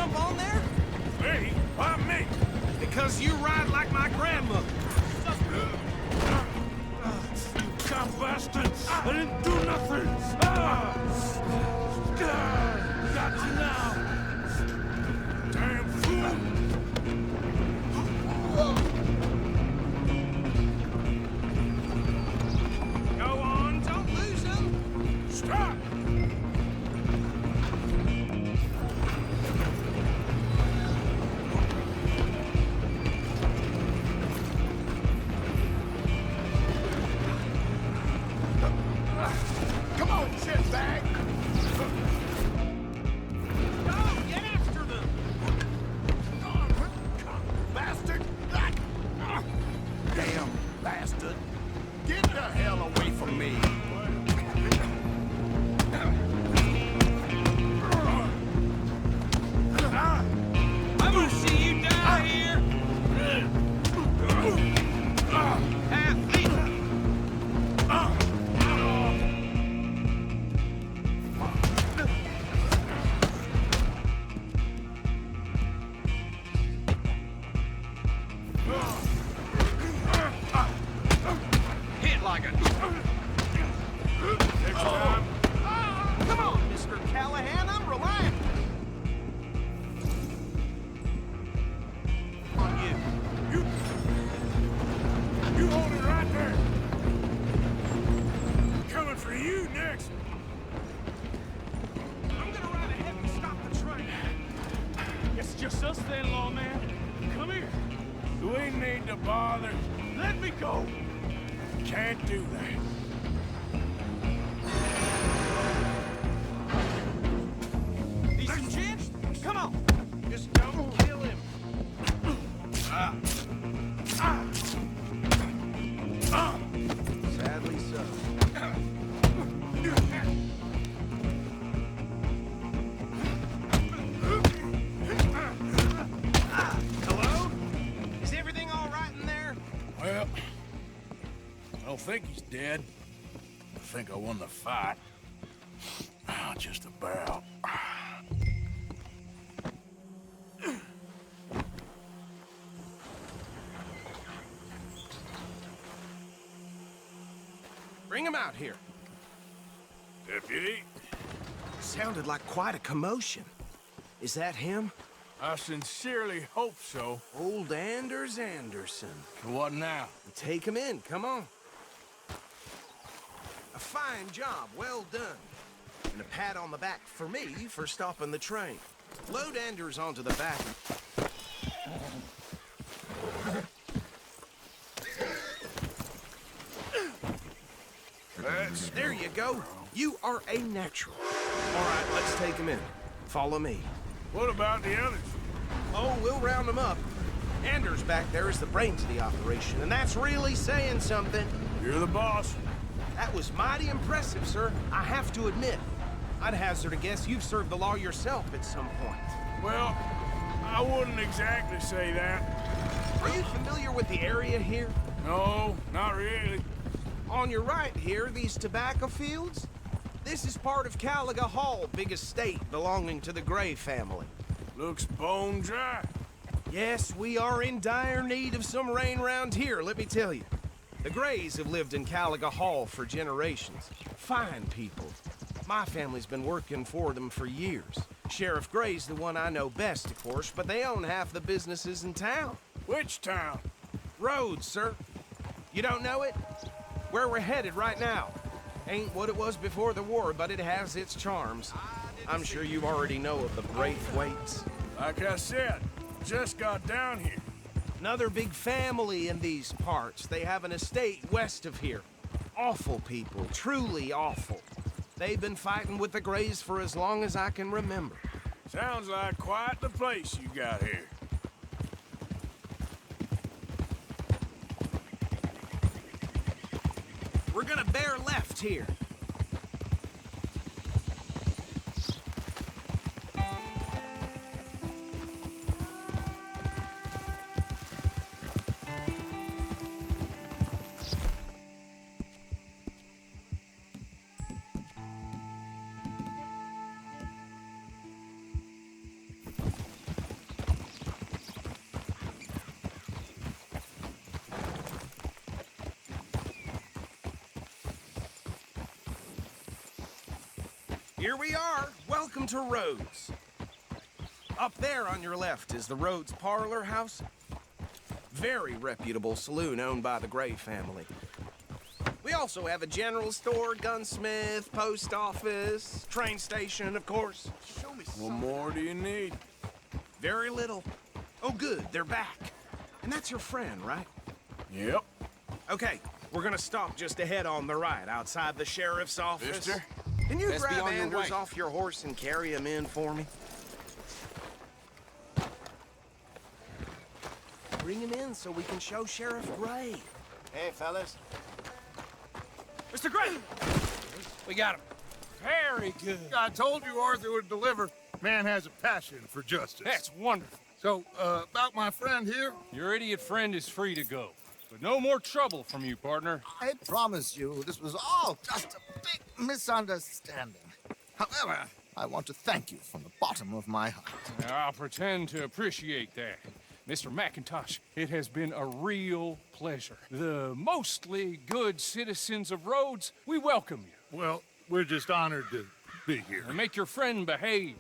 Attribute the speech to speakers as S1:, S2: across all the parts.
S1: jump on there?
S2: Me? Why me?
S1: Because you ride like my grandmother.
S2: You dumb bastard! I didn't do nothing! Got you now! Damn fool!
S1: Go on, don't lose him.
S2: Stop!
S3: Come on, shitbag!
S1: Go, get after them.
S3: Bastard! Damn bastard! Get the hell away from me!
S1: I'm gonna see you die here. Athlete. Hit like a...
S2: Next time,
S1: Come on, Mr. Callahan, I'm relaxed. On you.
S2: you hold it right there! Coming for you next!
S1: I'm gonna ride ahead and stop the train.
S2: It's just us then, lawman. Come here. We need to bother. Let me go. Can't do that.
S1: Decent chance? Come on. Just don't kill him. Sadly so. Hello? Is everything all right in there?
S2: Well, I don't think he's dead. I think I won the fight. Just about.
S1: Bring him out here.
S2: Deputy,
S1: Sounded like quite a commotion. Is that him?
S2: I sincerely hope so.
S1: Old Anders Anderson.
S2: What now?
S1: Take him in, come on. A fine job, well done. And a pat on the back for me for stopping the train. Load Anders onto the back. There you go. You are a natural. All right, let's take him in. Follow me.
S2: What about the others?
S1: Oh, we'll round them up. Anders back there is the brains of the operation, and that's really saying something.
S2: You're the boss.
S1: That was mighty impressive, sir. I have to admit. I'd hazard a guess you've served the law yourself at some point.
S2: Well, I wouldn't exactly say that.
S1: Are you familiar with the area here?
S2: No, not really.
S1: On your right here, these tobacco fields? This is part of Caliga Hall, big estate belonging to the Gray family.
S2: Looks bone dry.
S1: Yes, we are in dire need of some rain round here, let me tell you. The Grays have lived in Caliga Hall for generations. Fine people. My family's been working for them for years. Sheriff Gray's the one I know best, of course, but they own half the businesses in town.
S2: Which town?
S1: Rhodes, sir. You don't know it? Where we're headed right now. Ain't what it was before the war, but it has its charms. I'm sure you already know of the Braithwaites.
S2: Like I said, just got down here.
S1: Another big family in these parts. They have an estate west of here. Awful people, truly awful. They've been fighting with the Grays for as long as I can remember.
S2: Sounds like quite the place you got here.
S1: We're gonna bear left here. Here we are. Welcome to Rhodes. Up there on your left is the Rhodes Parlor House. Very reputable saloon owned by the Gray family. We also have a general store, gunsmith, post office, train station, of course.
S3: Show me
S2: What more do you need?
S1: Very little. Oh, good, they're back. And that's your friend, right?
S2: Yep.
S1: Okay, we're gonna stop just ahead on the right, outside the sheriff's office.
S2: Mister?
S1: Can you
S4: Best be
S1: grab
S4: on your
S1: Anders
S4: way.
S1: off your horse and carry him in for me? Bring him in so we can show Sheriff Gray.
S3: Hey, fellas.
S2: Mr. Gray! We got him. Very good.
S5: I told you Arthur would deliver. Man has a passion for justice.
S2: That's wonderful.
S5: So, about my friend here,
S6: Your idiot friend is free to go. But no more trouble from you, partner.
S7: I promise you, this was all just a big misunderstanding. However, I want to thank you from the bottom of my heart.
S6: Now, I'll pretend to appreciate that. Mr. McIntosh, it has been a real pleasure. The mostly good citizens of Rhodes, we welcome you.
S5: well, we're just honored to be here.
S6: And make your friend behave.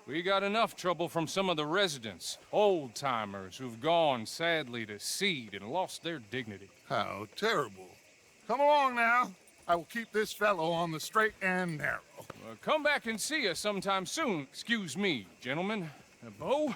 S6: We got enough trouble from some of the residents, old-timers who've gone, sadly, to seed and lost their dignity.
S5: How terrible. Come along now. I will keep this fellow on the straight and narrow.
S6: Come back and see us sometime soon. Excuse me, gentlemen. Bo,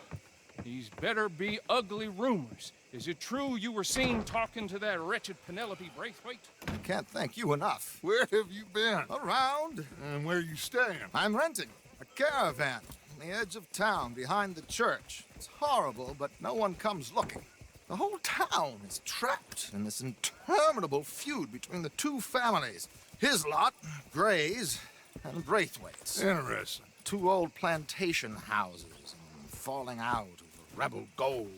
S6: these better be ugly rumors. Is it true you were seen talking to that wretched Penelope Braithwaite?
S7: I can't thank you enough.
S5: Where have you been?
S7: Around,
S5: And where you staying?
S7: I'm renting a caravan on the edge of town behind the church. It's horrible, but no one comes looking. The whole town is trapped in this interminable feud between the two families. His lot, Gray's, and Braithwaite's.
S5: Interesting.
S7: Two old plantation houses and falling out over rebel gold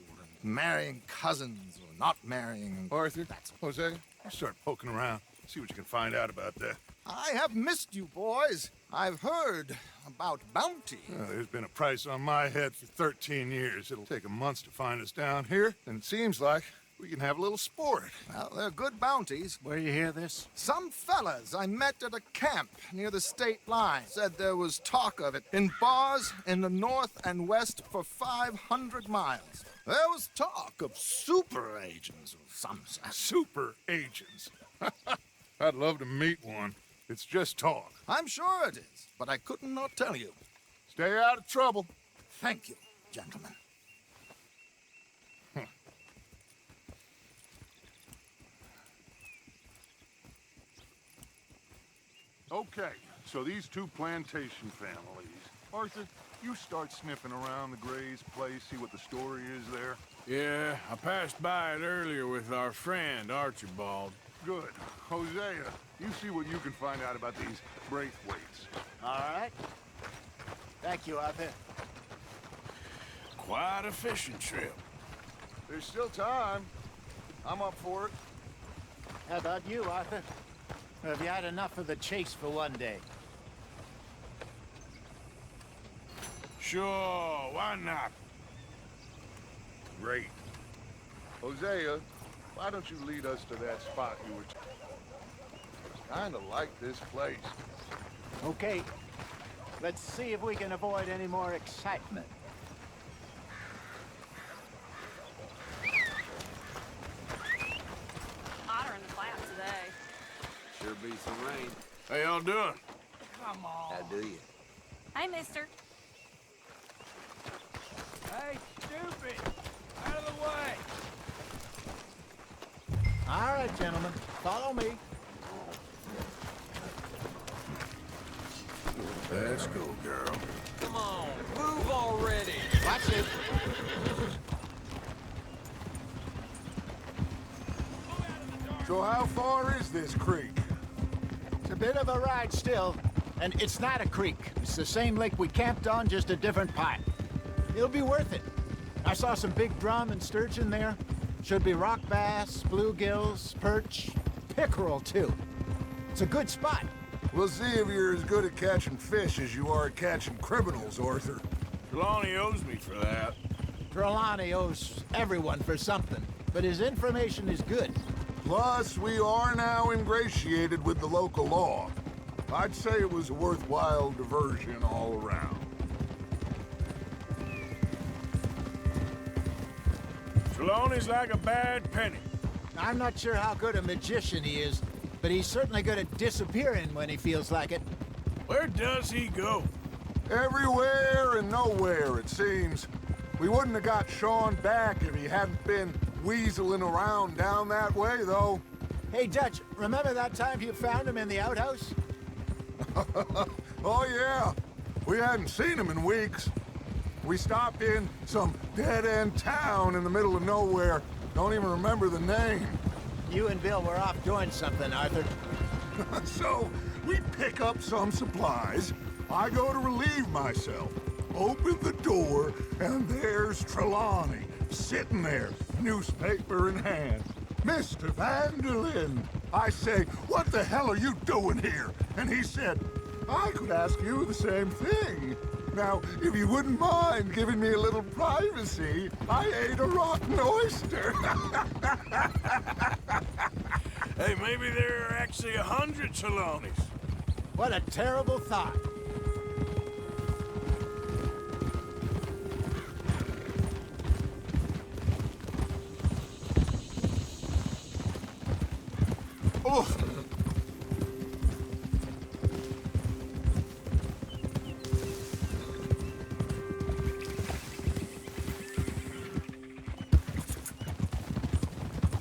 S7: and marrying cousins or not marrying.
S5: Arthur,
S7: That's
S5: Jose, you start poking around. See what you can find out about that.
S7: I have missed you, boys. I've heard about bounty.
S5: There's been a price on my head for 13 years. It'll take a month to find us down here, and it seems like we can have a little sport.
S7: Well, they're good bounties.
S3: Where you hear this?
S7: Some fellas I met at a camp near the state line said there was talk of it in bars in the north and west for 500 miles. There was talk of super agents of some sort.
S5: Super agents. I'd love to meet one. It's just talk.
S7: I'm sure it is, but I couldn't not tell you.
S5: Stay out of trouble.
S7: Thank you, gentlemen.
S5: Okay, so these two plantation families. Arthur, you start sniffing around the Gray's place, see what the story is there.
S2: Yeah, I passed by it earlier with our friend, Archibald.
S5: Good. Hosea, you see what you can find out about these Braithwaites.
S3: All right. Thank you, Arthur.
S2: Quite a fishing trip.
S5: There's still time. I'm up for it.
S3: How about you, Arthur? Or have you had enough of the chase for one day?
S2: Sure, why not?
S5: Great. Hosea, why don't you lead us to that spot you were kind of like this place.
S3: Okay. Let's see if we can avoid any more excitement.
S8: Hotter in the flat today.
S4: Sure be some rain.
S2: How y'all doing?
S4: How do you?
S8: Hey, mister.
S2: Hey, stupid! Out of the way!
S3: All right, gentlemen. Follow me.
S2: Let's go, girl.
S4: Come on, move already.
S3: Watch it.
S5: So how far is this creek?
S3: It's a bit of a ride still. And it's not a creek. It's the same lake we camped on, just a different pipe. It'll be worth it. I saw some big drum and sturgeon there. Should be rock bass, bluegills, perch, pickerel, too. It's a good spot.
S5: We'll see if you're as good at catching fish as you are at catching criminals, Arthur.
S2: Trelawney owes me for that.
S3: Trelawney owes everyone for something, but his information is good.
S5: Plus, we are now ingratiated with the local law. I'd say it was a worthwhile diversion all around.
S2: Trelawney's like a bad penny.
S3: I'm not sure how good a magician he is, but he's certainly good at disappearing when he feels like it.
S2: Where does he go?
S5: Everywhere and nowhere, it seems. We wouldn't have got Sean back if he hadn't been weaseling around down that way, though.
S3: Hey, Dutch, remember that time you found him in the outhouse?
S5: Oh, yeah. We hadn't seen him in weeks. We stopped in some dead-end town in the middle of nowhere. Don't even remember the name.
S3: You and Bill were off doing something, Arthur.
S5: So, we pick up some supplies. I go to relieve myself. Open the door, and there's Trelawney, sitting there, newspaper in hand. Mr. Van der Linde. I say, what the hell are you doing here? And he said, I could ask you the same thing. Now, if you wouldn't mind giving me a little privacy, I ate a rotten oyster.
S2: Hey, maybe there are actually 100 Trelawneys.
S3: What a terrible thought.
S5: Oof.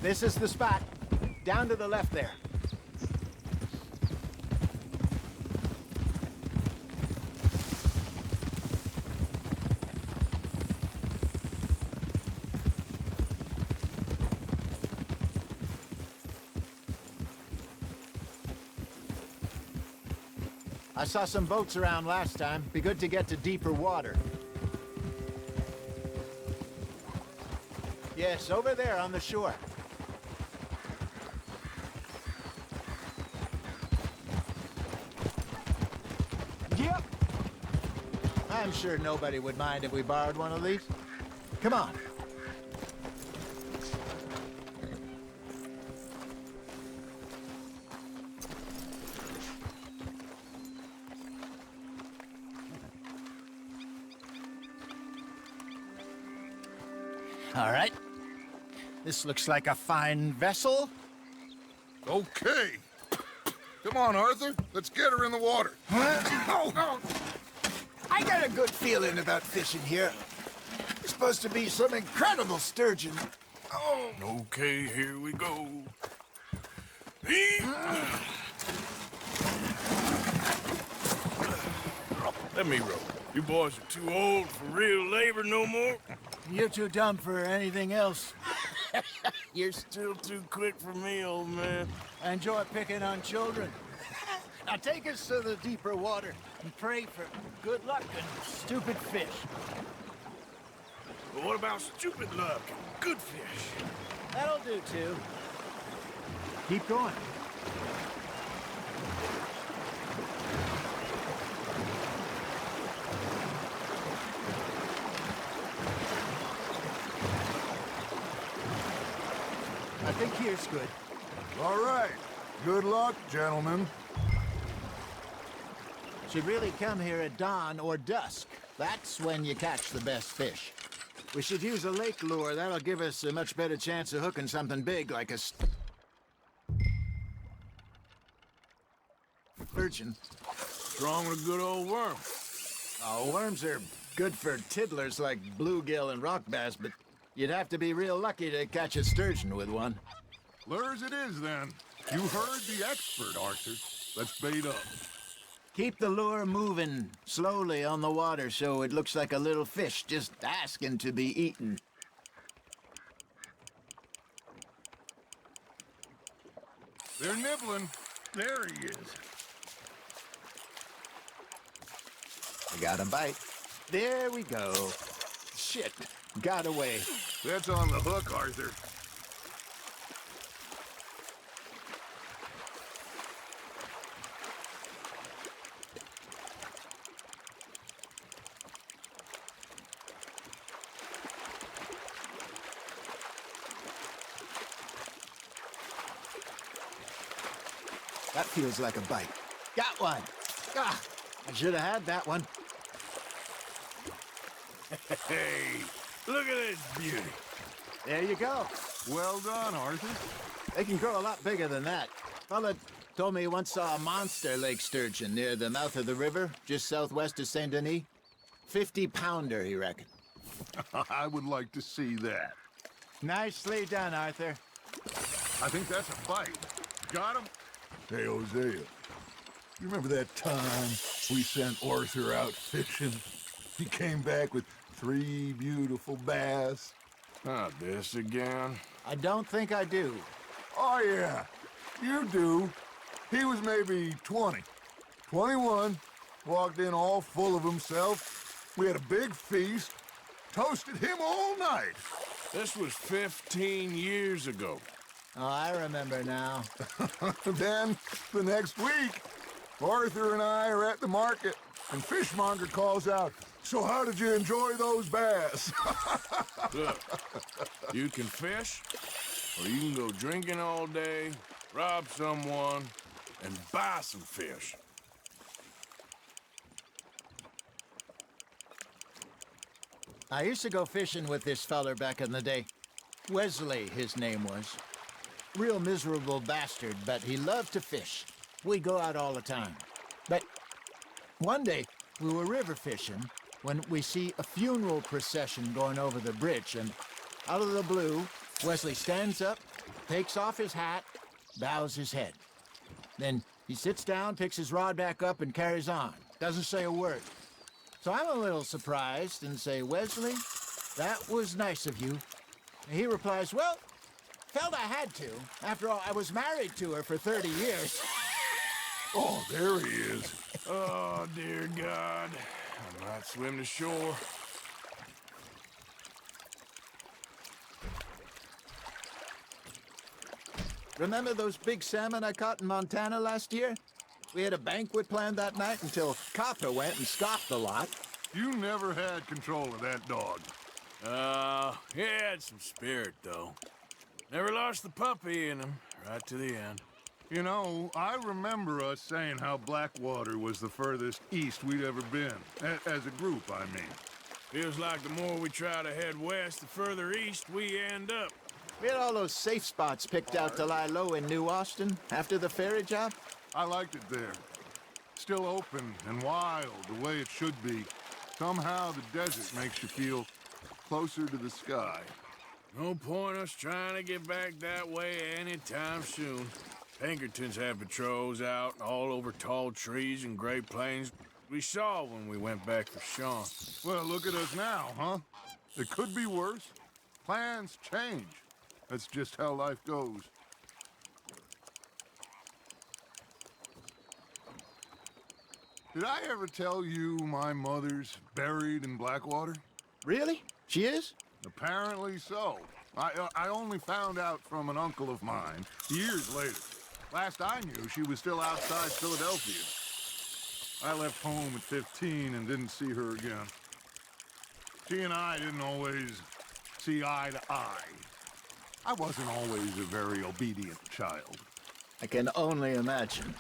S3: This is the spot. Down to the left there. I saw some boats around last time. Be good to get to deeper water. Yes, over there on the shore. Yep. I'm sure nobody would mind if we borrowed one of these. Come on. All right. This looks like a fine vessel.
S5: Okay. Come on, Arthur. Let's get her in the water.
S3: Oh, I got a good feeling about fishing here. It's supposed to be some incredible sturgeon.
S2: Oh. Okay, here we go. Let me row. You boys are too old for real labor no more.
S3: You're too dumb for anything else.
S2: You're still too quick for me, old man.
S3: I enjoy picking on children. Now take us to the deeper water and pray for good luck and stupid fish.
S2: But what about stupid luck and good fish?
S3: That'll do, too. Keep going. I think here's good.
S5: All right. Good luck, gentlemen.
S3: Should really come here at dawn or dusk. That's when you catch the best fish. We should use a lake lure. That'll give us a much better chance of hooking something big like a sturgeon.
S2: Strong with a good old worm.
S3: Oh, worms are good for tiddlers like bluegill and rock bass, but you'd have to be real lucky to catch a sturgeon with one.
S5: Lures it is, then. You heard the expert, Arthur. Let's bait up.
S3: Keep the lure moving slowly on the water so it looks like a little fish just asking to be eaten.
S5: They're nibbling. There he is.
S3: I got a bite. There we go. Shit, got away.
S5: That's on the hook, Arthur.
S3: That feels like a bite. Got one. Ah, I should have had that one.
S2: Hey, look at this beauty.
S3: There you go.
S5: Well done, Arthur.
S3: They can grow a lot bigger than that. Fella told me he once saw a monster lake sturgeon near the mouth of the river, just southwest of Saint Denis. 50-pounder, he reckoned.
S5: I would like to see that.
S3: Nicely done, Arthur.
S5: I think that's a fight. Got him? Hey, Hosea. You remember that time we sent Arthur out fishing? He came back with 3 beautiful bass.
S2: Not this again.
S3: I don't think I do.
S5: Oh, yeah. You do. He was maybe 20. 21. Walked in all full of himself. We had a big feast. Toasted him all night.
S2: This was 15 years ago.
S3: Oh, I remember now.
S5: Then, the next week, Arthur and I are at the market, and Fishmonger calls out, "So how did you enjoy those bass?"
S2: Look, you can fish, or you can go drinking all day, rob someone, and buy some fish.
S3: I used to go fishing with this feller back in the day. Wesley, his name was. Real miserable bastard, but he loved to fish. We'd go out all the time. But one day, we were river fishing when we see a funeral procession going over the bridge, and out of the blue, Wesley stands up, takes off his hat, bows his head. Then he sits down, picks his rod back up, and carries on. Doesn't say a word. So I'm a little surprised and say, "Wesley, that was nice of you." And he replies, "Well, felt I had to. After all, I was married to her for 30 years.
S5: Oh, there he is.
S2: Oh, dear God. I might swim to shore.
S3: Remember those big salmon I caught in Montana last year? We had a banquet planned that night until Copper went and scoffed the lot.
S5: You never had control of that dog.
S2: He had some spirit, though. Never lost the puppy in him, right to the end.
S5: You know, I remember us saying how Blackwater was the furthest east we'd ever been. As a group, I mean.
S2: Feels like the more we try to head west, the further east we end up.
S3: We had all those safe spots picked out to lie low in New Austin after the ferry job.
S5: I liked it there. Still open and wild, the way it should be. Somehow the desert makes you feel closer to the sky.
S2: No point us trying to get back that way anytime soon. Pinkertons have patrols out all over tall trees and Great Plains. We saw when we went back for Sean.
S5: Well, look at us now, huh? It could be worse. Plans change. That's just how life goes. Did I ever tell you my mother's buried in Blackwater?
S3: Really? She is?
S5: Apparently so. I only found out from an uncle of mine years later. Last I knew, she was still outside Philadelphia. I left home at 15 and didn't see her again. She and I didn't always see eye to eye. I wasn't always a very obedient child.
S3: I can only imagine.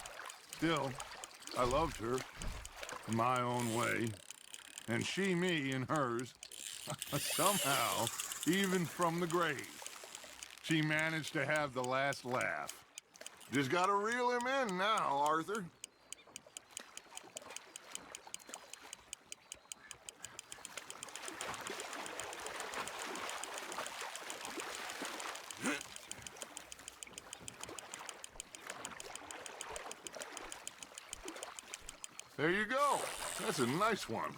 S5: Still, I loved her in my own way, and she me in hers. Somehow, even from the grave, she managed to have the last laugh. Just gotta reel him in now, Arthur. There you go. That's a nice one.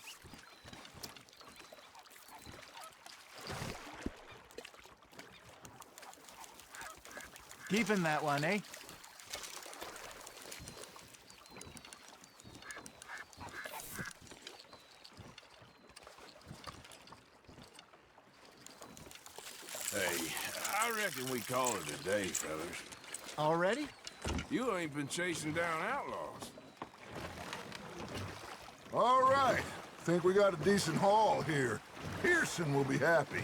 S3: Keeping that one, eh?
S2: Hey, I reckon we call it a day, fellas.
S3: Already?
S2: You ain't been chasing down outlaws.
S5: All right. Think we got a decent haul here. Pearson will be happy.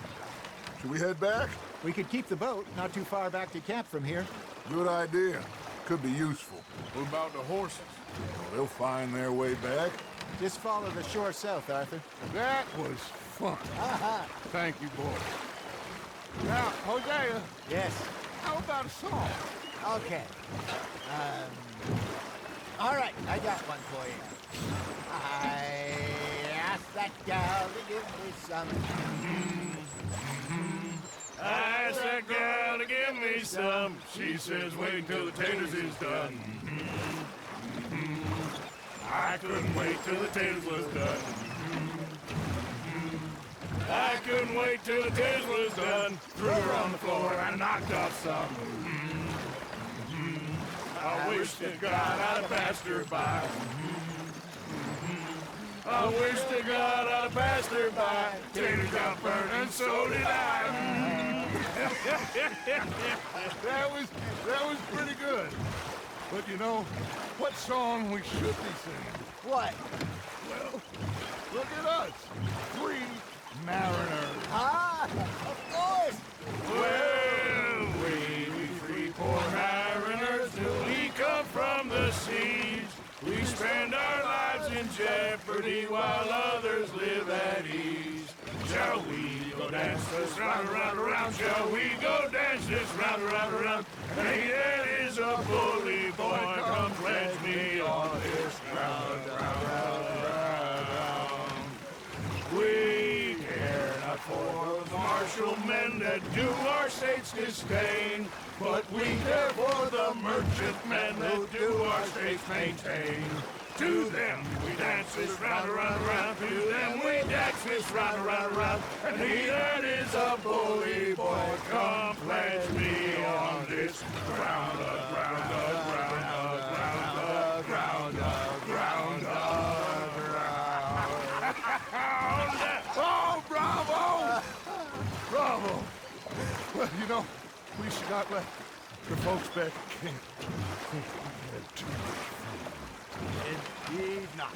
S5: Should we head back?
S3: We could keep the boat not too far back to camp from here.
S5: Good idea. Could be useful.
S2: What about the horses?
S5: they'll find their way back.
S3: Just follow the shore south, Arthur.
S5: That was fun. Thank you, boy. Now, Hosea,
S3: Yes.
S5: how about a song?
S3: Okay. All right, I got one for you. I asked that gal to give me some.
S2: I asked that girl to give me some. She says, wait till the taters is done. I couldn't wait till the taters was done. I couldn't wait till the taters was done. Threw her on the floor and knocked off some. I wish to God I'd have passed her by. I wish to God I'd have passed her by. Taters got burned and so did I.
S5: That was pretty good. But you know, what song we should be singing?
S3: What?
S5: Well, look at us. 3 mariners.
S3: Ah, of course.
S2: Well, we three poor mariners, till we come from the seas. We spend our lives in jeopardy while others live at ease. Shall we go dance this round, around, around? Shall we go dance this round, around, around? Hey, that is a bully boy, come pledge me on this ground, ground. We care not for the martial men that do our state's disdain, but we care for the merchant men that do our state's maintain. To them we dance this round, around, around. To them we dance this round, around, around. And he that is a bully boy, come pledge me on this ground, ground, ground, ground, ground, ground, ground.
S5: Oh, bravo! Bravo! Well, you know, we should not let the folks back at camp think we had too much fun.
S3: Indeed not.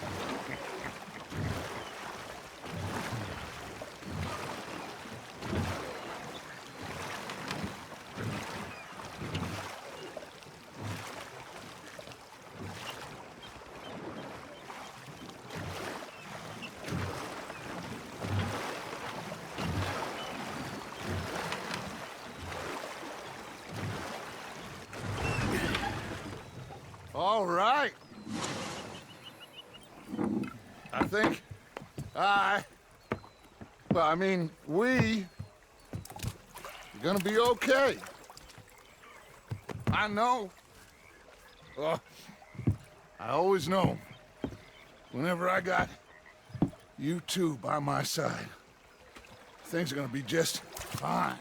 S5: All right. I think we are gonna be okay. I know. I always know. Whenever I got you two by my side, things are gonna be just fine.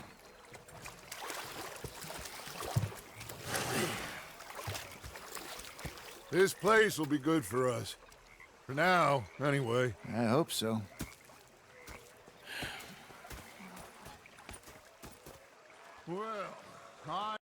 S5: This place will be good for us. For now, anyway.
S3: I hope so.
S5: Well, I...